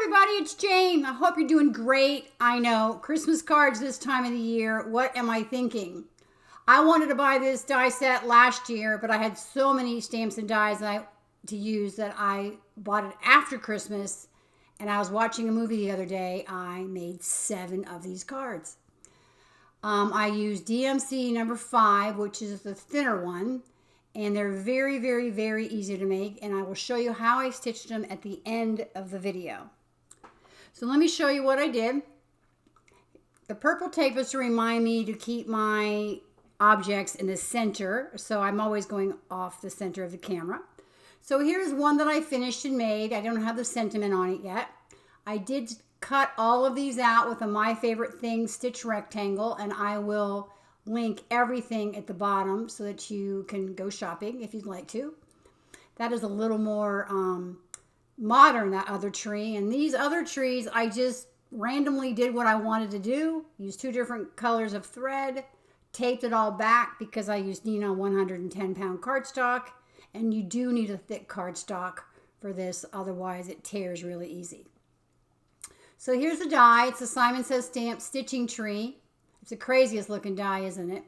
everybody, it's Jane. I hope you're doing great. I know, Christmas cards this time of the year. What am I thinking? I wanted to buy this die set last year, but I had so many stamps and dies to use that I bought it after Christmas. And I was watching a movie the other day. I made 7 of these cards. I used DMC number 5, which is the thinner one. And they're very, very, very easy to make. And I will show you how I stitched them at the end of the video. So let me show you what I did. The purple tape is to remind me to keep my objects in the center. So I'm always going off the center of the camera. So here's one that I finished and made. I don't have the sentiment on it yet. I did cut all of these out with a My Favorite Things stitch rectangle. And I will link everything at the bottom so that you can go shopping if you'd like to. That is a little more modern, that other tree. And these other trees, I just randomly did what I wanted to do. Used 2 different colors of thread. Taped it all back because I used Nina 110-pound cardstock. And you do need a thick cardstock for this. Otherwise, it tears really easy. So here's the die. It's a Simon Says Stamp stitching tree. It's the craziest looking die, isn't it?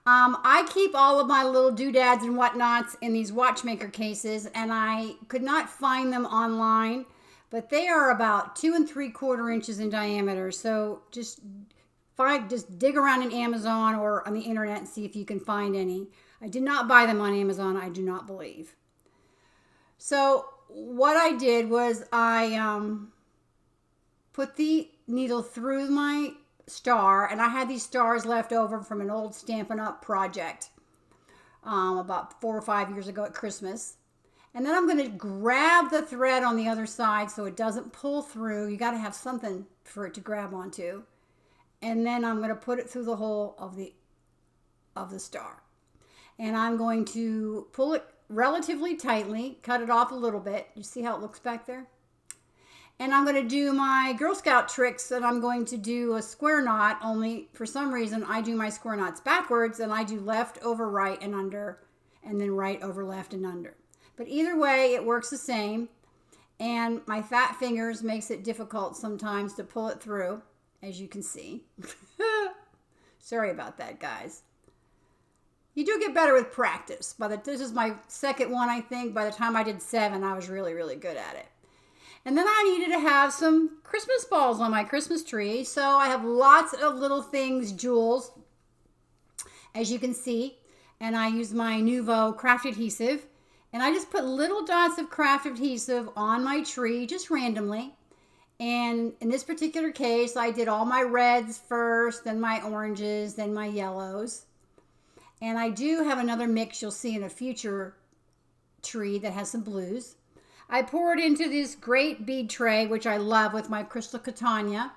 I keep all of my little doodads and whatnots in these watchmaker cases, and I could not find them online, but they are about 2 3/4 inches in diameter. So just dig around in Amazon or on the internet and see if you can find any. I did not buy them on Amazon, I do not believe. So what I did was I put the needle through my star, and I had these stars left over from an old Stampin' Up project about 4 or 5 years ago at Christmas. And then I'm going to grab the thread on the other side so it doesn't pull through. You got to have something for it to grab onto. And then I'm going to put it through the hole of the star. And I'm going to pull it relatively tightly, cut it off a little bit. You see how it looks back there? And I'm going to do my Girl Scout tricks, and I'm going to do a square knot, only for some reason I do my square knots backwards, and I do left over right and under, and then right over left and under. But either way, it works the same, and my fat fingers makes it difficult sometimes to pull it through, as you can see. Sorry about that, guys. You do get better with practice. This is my second one, I think. By the time I did 7, I was really, really good at it. And then I needed to have some Christmas balls on my Christmas tree. So I have lots of little things, jewels, as you can see. And I use my Nuvo craft adhesive. And I just put little dots of craft adhesive on my tree, just randomly. And in this particular case, I did all my reds first, then my oranges, then my yellows. And I do have another mix you'll see in a future tree that has some blues. I poured into this great bead tray, which I love, with my Crystal Catania.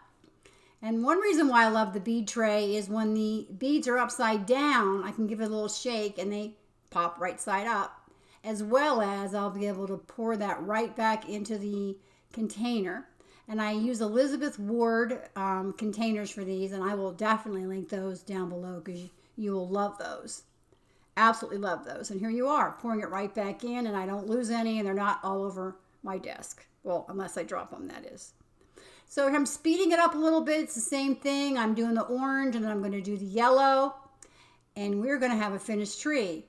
And one reason why I love the bead tray is when the beads are upside down, I can give it a little shake and they pop right side up. As well as I'll be able to pour that right back into the container. And I use Elizabeth Ward containers for these, and I will definitely link those down below because you will love those. Absolutely love those. And here you are, pouring it right back in, and I don't lose any, and they're not all over my desk. Well, unless I drop them, that is. So I'm speeding it up a little bit. It's the same thing. I'm doing the orange, and then I'm going to do the yellow, and we're going to have a finished tree.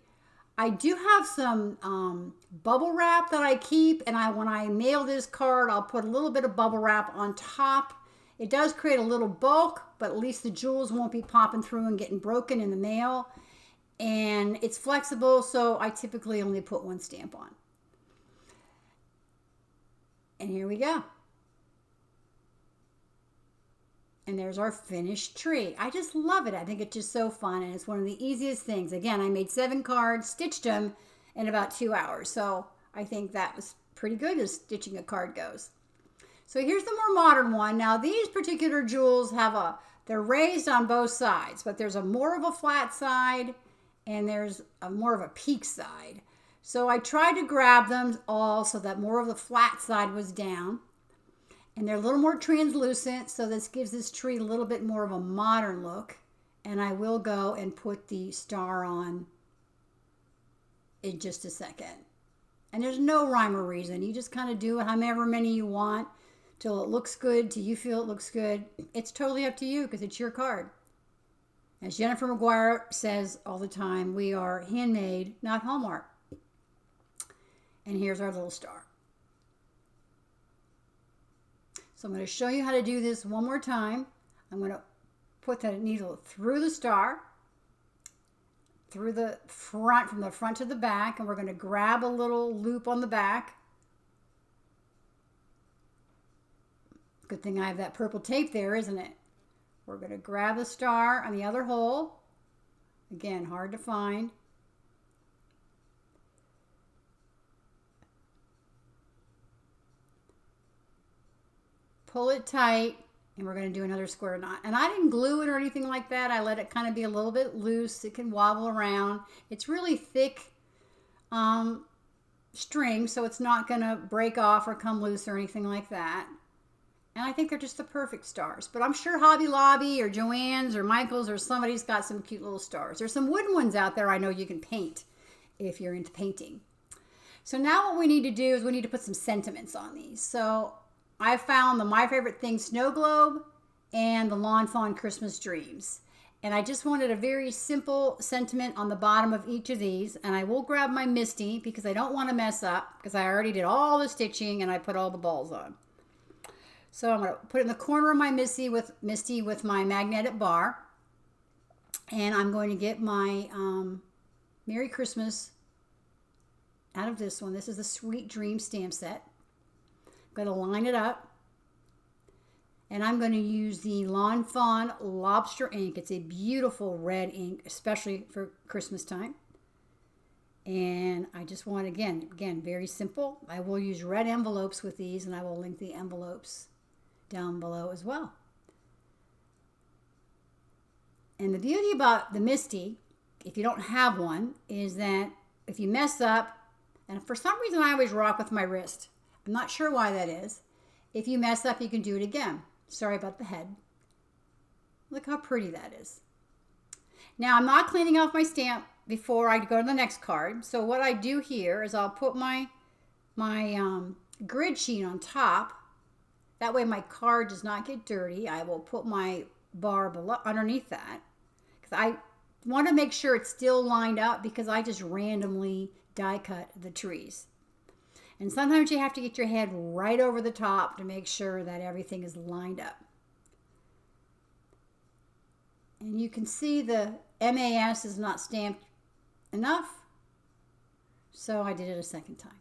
I do have some bubble wrap that I keep, and when I mail this card, I'll put a little bit of bubble wrap on top. It does create a little bulk, but at least the jewels won't be popping through and getting broken in the mail. And it's flexible, so I typically only put 1 stamp on. And here we go. And there's our finished tree. I just love it. I think it's just so fun, and it's one of the easiest things. Again, I made 7 cards, stitched them in about 2 hours. So I think that was pretty good as stitching a card goes. So here's the more modern one. Now these particular jewels they're raised on both sides, but there's more of a flat side and there's more of a peak side. So I tried to grab them all so that more of the flat side was down. And they're a little more translucent, so this gives this tree a little bit more of a modern look. And I will go and put the star on in just a second. And there's no rhyme or reason. You just kind of do it however many you want. till it looks good, till you feel it looks good. It's totally up to you because it's your card. As Jennifer McGuire says all the time, we are handmade, not Hallmark. And here's our little star. So I'm going to show you how to do this one more time. I'm going to put the needle through the star, through the front, from the front to the back, and we're going to grab a little loop on the back. Good thing I have that purple tape there, isn't it? We're going to grab the star on the other hole. Again, hard to find. Pull it tight, and we're going to do another square knot. And I didn't glue it or anything like that. I let it kind of be a little bit loose. It can wobble around. It's really thick string, so it's not going to break off or come loose or anything like that. And I think they're just the perfect stars. But I'm sure Hobby Lobby or Joann's or Michael's or somebody's got some cute little stars. There's some wooden ones out there I know you can paint if you're into painting. So now what we need to do is we need to put some sentiments on these. So I found the My Favorite Thing Snow Globe and the Lawn Fawn Christmas Dreams. And I just wanted a very simple sentiment on the bottom of each of these. And I will grab my Misty because I don't want to mess up because I already did all the stitching and I put all the balls on. So I'm going to put it in the corner of my Misty with my magnetic bar. And I'm going to get my Merry Christmas out of this one. This is the Sweet Dream stamp set. I'm going to line it up. And I'm going to use the Lawn Fawn Lobster ink. It's a beautiful red ink, especially for Christmas time. And I just want, again, very simple. I will use red envelopes with these, and I will link the envelopes down below as well. And the beauty about the Misty, if you don't have one, is that if you mess up, and for some reason I always rock with my wrist. I'm not sure why that is. If you mess up, you can do it again. Sorry about the head. Look how pretty that is. Now I'm not cleaning off my stamp before I go to the next card. So what I do here is I'll put my grid sheet on top. That way my card does not get dirty. I will put my bar below, underneath that, because I want to make sure it's still lined up because I just randomly die cut the trees. And sometimes you have to get your head right over the top to make sure that everything is lined up. And you can see the MAS is not stamped enough, so I did it a second time.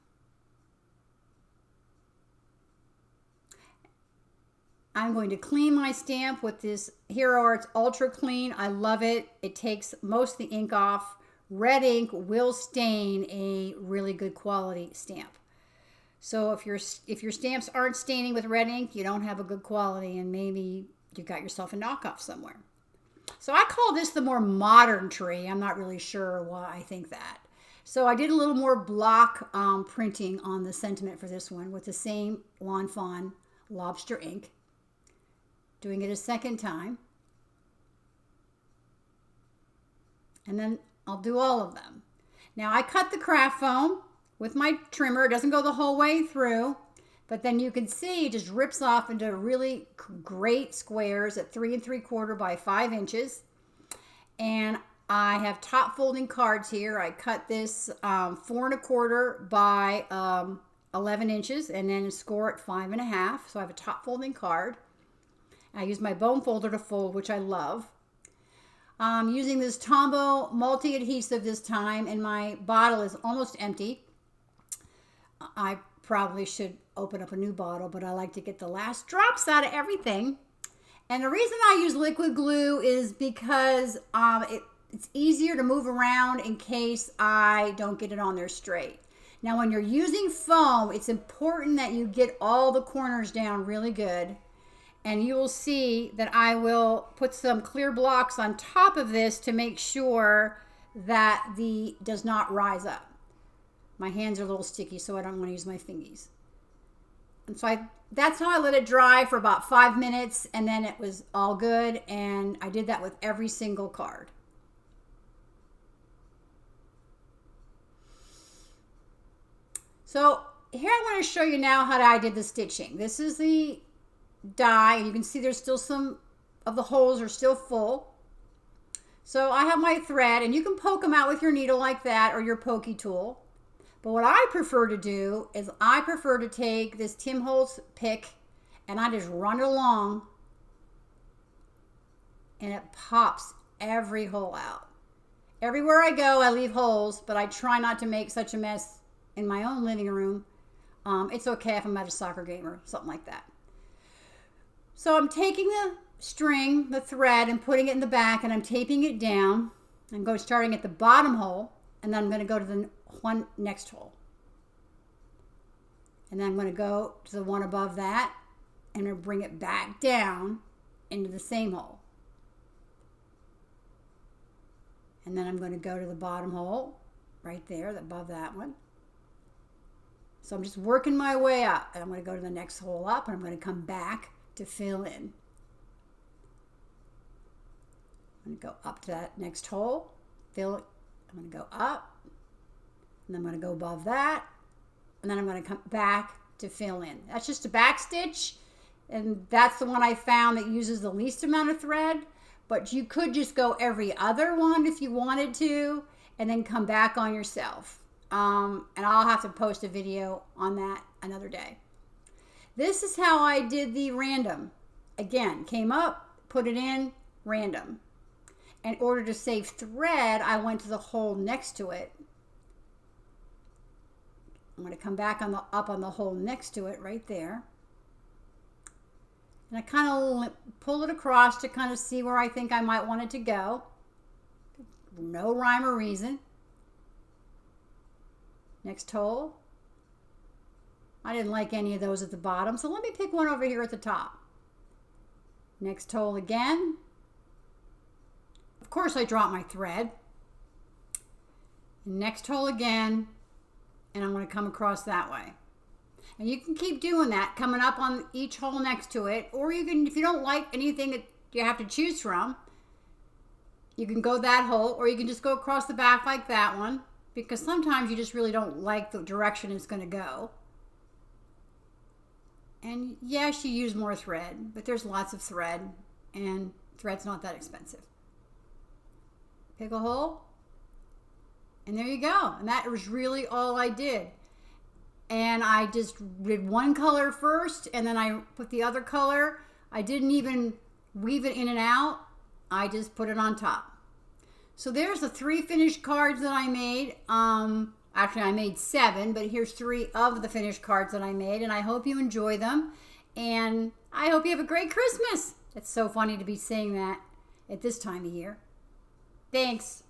I'm going to clean my stamp with this Hero Arts Ultra Clean. I love it. It takes most of the ink off. Red ink will stain a really good quality stamp. So if your stamps aren't staining with red ink, you don't have a good quality, and maybe you got yourself a knockoff somewhere. So I call this the more modern tree. I'm not really sure why I think that. So I did a little more block printing on the sentiment for this one with the same Lawn Fawn Lobster ink. Doing it a second time. And then I'll do all of them. Now I cut the craft foam with my trimmer. It doesn't go the whole way through, but then you can see it just rips off into really great squares at 3 3/4 by 5 inches. And I have top folding cards here. I cut this 4 1/4 by 11 inches and then score at 5 1/2. So I have a top folding card. I use my bone folder to fold, which I love. I'm using this Tombow multi-adhesive this time, and my bottle is almost empty. I probably should open up a new bottle, but I like to get the last drops out of everything. And the reason I use liquid glue is because it's easier to move around in case I don't get it on there straight. Now, when you're using foam, it's important that you get all the corners down really good. And you will see that I will put some clear blocks on top of this to make sure that the does not rise up. My hands are a little sticky, so I don't want to use my fingies. And so that's how I let it dry for about 5 minutes, and then it was all good. And I did that with every single card. So here I want to show you now how I did the stitching. This is the die, and you can see there's still some of the holes are still full. So I have my thread, and you can poke them out with your needle like that or your pokey tool. But what I prefer to do is I prefer to take this Tim Holtz pick and I just run it along, and it pops every hole out. Everywhere I go, I leave holes, but I try not to make such a mess in my own living room. It's okay if I'm at a soccer game or something like that. So I'm taking the string, the thread, and putting it in the back, and I'm taping it down. I'm going starting at the bottom hole, and then I'm going to go to the one next hole. And then I'm going to go to the one above that, and I'm bring it back down into the same hole. And then I'm going to go to the bottom hole right there, above that one. So I'm just working my way up, and I'm going to go to the next hole up, and I'm going to come back to fill in. I'm going to go up to that next hole, fill it. I'm going to go up, and then I'm going to go above that, and then I'm going to come back to fill in. That's just a back stitch, and that's the one I found that uses the least amount of thread, but you could just go every other one if you wanted to, and then come back on yourself. And I'll have to post a video on that another day. This is how I did the random. Again, came up, put it in, random. In order to save thread, I went to the hole next to it. I'm going to come back on up on the hole next to it right there. And I kind of pull it across to kind of see where I think I might want it to go. No rhyme or reason. Next hole. I didn't like any of those at the bottom, so let me pick one over here at the top. Next hole again. Of course I dropped my thread. Next hole again, and I'm going to come across that way. And you can keep doing that, coming up on each hole next to it, or you can, if you don't like anything that you have to choose from, you can go that hole, or you can just go across the back like that one, because sometimes you just really don't like the direction it's going to go. And yes, you use more thread, but there's lots of thread, and thread's not that expensive. Pick a hole, and there you go. And that was really all I did. And I just did one color first, and then I put the other color. I didn't even weave it in and out. I just put it on top. So there's the 3 finished cards that I made. Actually, I made 7, but here's 3 of the finished cards that I made, and I hope you enjoy them. And I hope you have a great Christmas. It's so funny to be saying that at this time of year. Thanks.